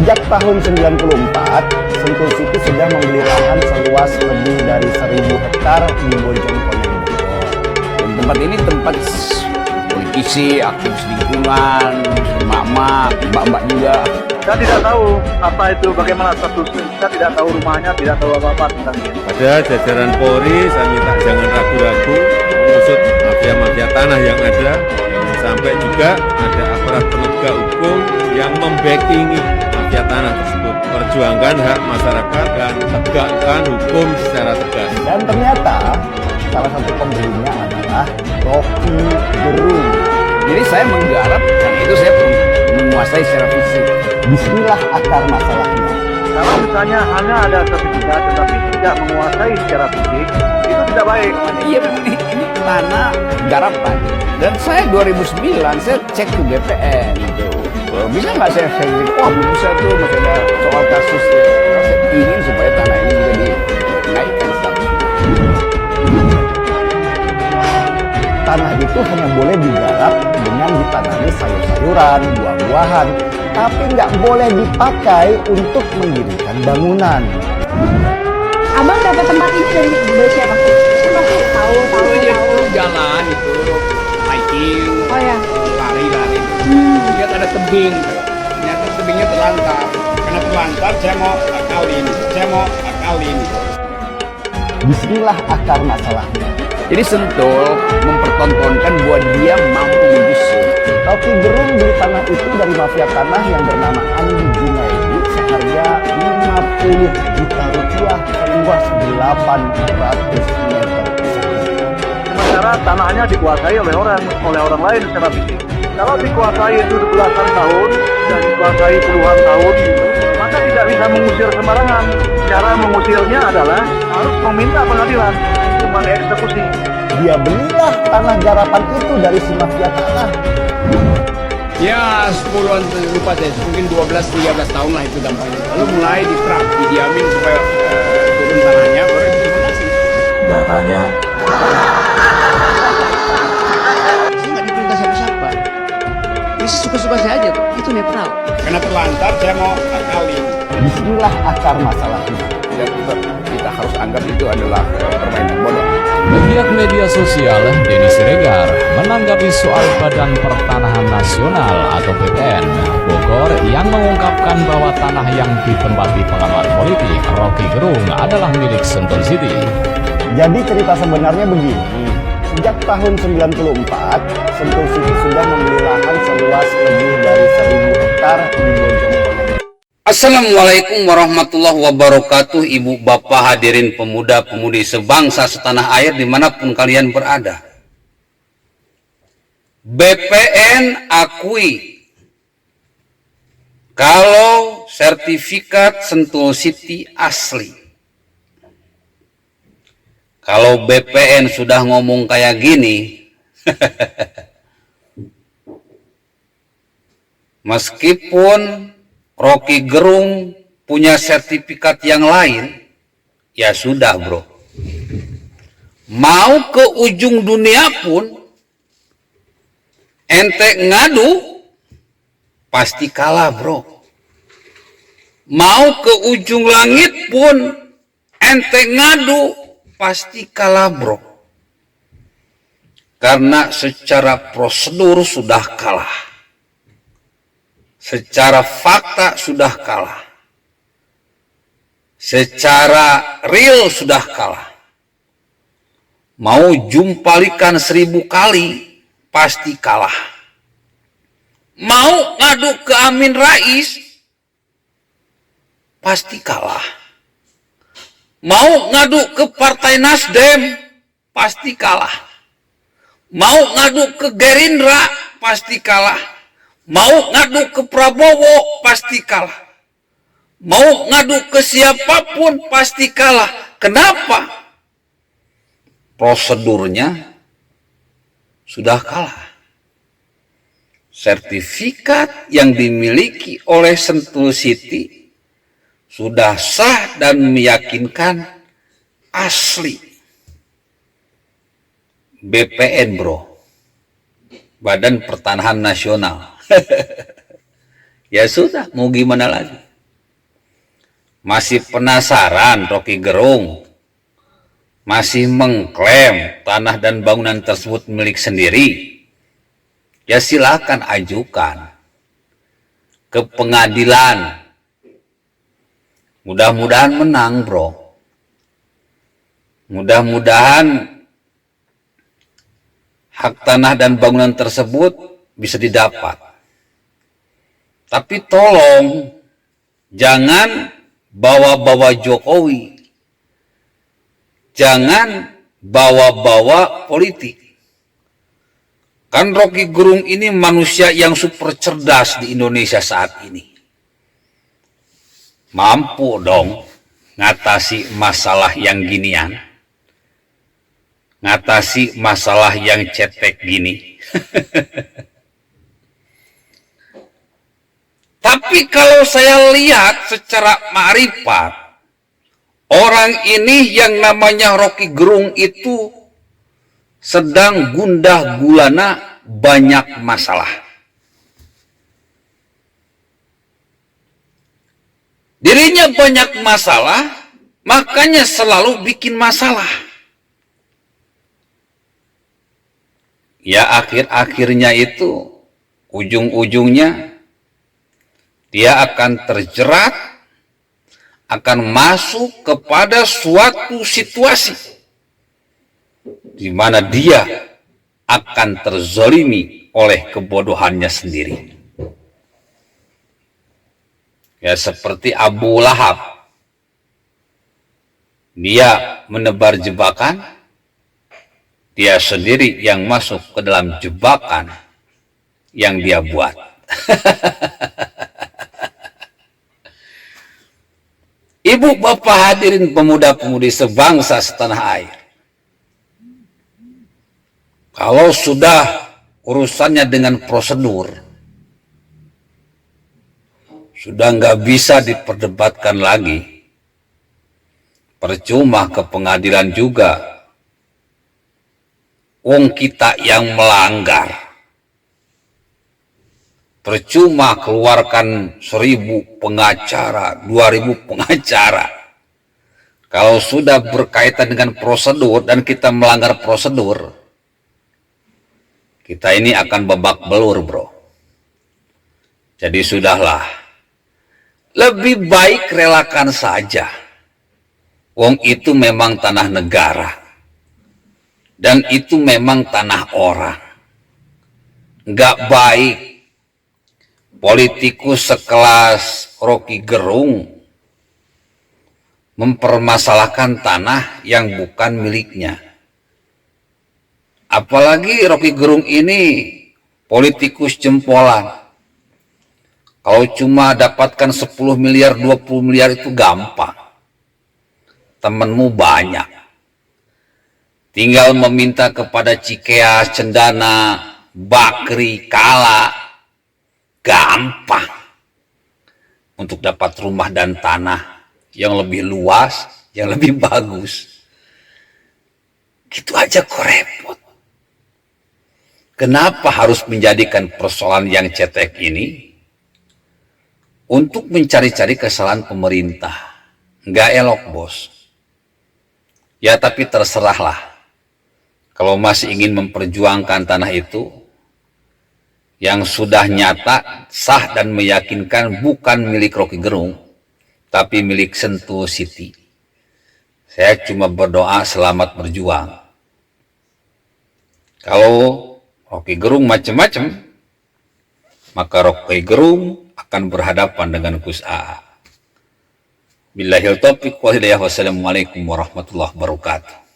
Sejak tahun 94, Sentul City sudah membeli lahan seluas lebih dari 1.000 hektar di Bojonegoro. Dan tempat ini tempat politisi, aktivis lingkungan, emak-emak, mbak-mbak juga. Saya tidak tahu apa itu, bagaimana statusnya. Saya tidak tahu rumahnya, tidak tahu apa-apa tentang ini. Pada jajaran Polri, saya minta jangan ragu-ragu mengusut mafia-mafia tanah yang ada. Sampai juga ada aparat penegak hukum yang membackingi mafia tanah tersebut. Perjuangkan hak masyarakat dan tegakkan hukum secara tegas. Dan ternyata salah satu pembelinya adalah Rocky Gerung. Jadi saya menggarap, karena itu saya menguasai secara fisik. Disinilah akar masalahnya. Kalau misalnya hanya ada sertifikat tetapi tidak menguasai secara fisik, itu tidak baik. Iya, ini tanah garapan. Dan saya 2009 saya cek ke BPN itu. Bisa nggak saya bilang, wah belum bisa tuh, masih ada soal kasus. Saya ingin supaya tanah ini juga dinaikkan statusnya. Tanah itu hanya boleh digarap dengan ditanami sayur-sayuran, buah-buahan, tapi nggak boleh dipakai untuk mendirikan bangunan. Abang dapat tempat ini dari siapa? Kan pasti tahu. Jalan itu, hiking, Oh ya. lari. Lihat ada tebing, ternyata tebingnya terlantar. Karena terlantar, saya mau akalin. Disinilah akar masalahnya. Jadi Sentul mempertontonkan bahwa dia mampu menggusur. Rocky Gerung beli tanah itu dari mafia tanah yang bernama Andi Junaidi seharga 50 juta rupiah seluas 800 meter persegi. Sementara tanahnya dikuasai oleh orang lain secara fisik. Kalau dikuasai itu belasan tahun dan dikuasai puluhan tahun, maka tidak bisa mengusir sembarangan. Cara mengusirnya adalah harus meminta pengadilan untuk mengeksekusi. Dia belilah tanah garapan itu dari si mafia tanah. Ya 10-an lupa saya, mungkin 12-13 tahun lah itu dampaknya. Lalu mulai diterap, didiamin supaya turun tanahnya, baru diimplementasi. Datanya Saya nggak diperintah siapa-siapa. Ini suka-suka saya aja tuh, itu netral. Karena terlantar, saya mau akalin. Disinilah akar masalahnya. Dan kita harus anggap itu adalah permainan bodoh. Pegiat media sosial Denny Siregar menanggapi soal Badan Pertanahan Nasional atau BPN Bogor yang mengungkapkan bahwa tanah yang ditempati pengamat politik Rocky Gerung adalah milik Sentul City. Jadi cerita sebenarnya begini. Sejak tahun 94, Sentul City sudah membeli lahan seluas lebih dari 1.000 hektar di Bojonegoro. Assalamualaikum warahmatullahi wabarakatuh. Ibu bapak hadirin pemuda pemudi sebangsa setanah air dimanapun kalian berada. BPN akui kalau sertifikat Sentul City asli. Kalau BPN sudah ngomong kayak gini, meskipun Rocky Gerung punya sertifikat yang lain, ya sudah bro. Mau ke ujung dunia pun, ente ngadu, pasti kalah bro. Mau ke ujung langit pun, ente ngadu, pasti kalah bro. Karena secara prosedur sudah kalah. Secara fakta sudah kalah. Secara real sudah kalah. Mau jumpalikan 1000 kali, pasti kalah. Mau ngadu ke Amin Rais, pasti kalah. Mau ngadu ke Partai Nasdem, pasti kalah. Mau ngadu ke Gerindra, pasti kalah. Mau ngadu ke Prabowo, pasti kalah. Mau ngadu ke siapapun, pasti kalah. Kenapa? Prosedurnya sudah kalah. Sertifikat yang dimiliki oleh Sentul City sudah sah dan meyakinkan asli. BPN bro, Badan Pertanahan Nasional. Ya sudah, mau gimana lagi? masih penasaran Rocky Gerung, masih mengklaim tanah dan bangunan tersebut milik sendiri, ya silakan ajukan ke pengadilan. Mudah-mudahan menang, bro. Mudah-mudahan hak tanah dan bangunan tersebut bisa didapat. Tapi tolong jangan bawa-bawa Jokowi. Jangan bawa-bawa politik. Kan Rocky Gerung ini manusia yang super cerdas di Indonesia saat ini. Mampu dong ngatasi masalah yang ginian. Ngatasi masalah yang cetek gini. Tapi kalau saya lihat secara ma'rifat, orang ini yang namanya Rocky Gerung itu sedang gundah gulana banyak masalah. Dirinya banyak masalah, makanya selalu bikin masalah. Ya akhir-akhirnya itu, ujung-ujungnya, dia akan terjerat, akan masuk kepada suatu situasi di mana dia akan terzolimi oleh kebodohannya sendiri. Ya seperti Abu Lahab, dia menebar jebakan, dia sendiri yang masuk ke dalam jebakan yang dia buat. Ibu bapak hadirin pemuda-pemudi sebangsa setanah air, kalau sudah urusannya dengan prosedur, sudah nggak bisa diperdebatkan lagi, percuma ke pengadilan juga. Wong kita yang melanggar, percuma keluarkan 1000 pengacara, 2000 pengacara. Kalau sudah berkaitan dengan prosedur dan kita melanggar prosedur, kita ini akan babak belur, bro. Jadi sudahlah, lebih baik relakan saja. Wong itu memang tanah negara. Dan itu memang tanah orang. Nggak baik politikus sekelas Rocky Gerung mempermasalahkan tanah yang bukan miliknya. Apalagi Rocky Gerung ini politikus jempolan. Kalau cuma dapatkan 10 miliar, 20 miliar itu gampang. Temenmu banyak. Tinggal meminta kepada Cikeas, Cendana, Bakri, Kala. Gampang. Untuk dapat rumah dan tanah yang lebih luas, yang lebih bagus. Gitu aja kok repot. Kenapa harus menjadikan persoalan yang cetek ini untuk mencari-cari kesalahan pemerintah? Nggak elok, bos. Ya tapi terserahlah. Kalau masih ingin memperjuangkan tanah itu, yang sudah nyata, sah dan meyakinkan bukan milik Rocky Gerung, tapi milik Sentul City. Saya cuma berdoa selamat berjuang. Kalau Rocky Gerung macam-macam, maka Rocky Gerung akan berhadapan dengan Gus AA. Billahil taufiq wal hidayah. Wassalamualaikum warahmatullahi wabarakatuh.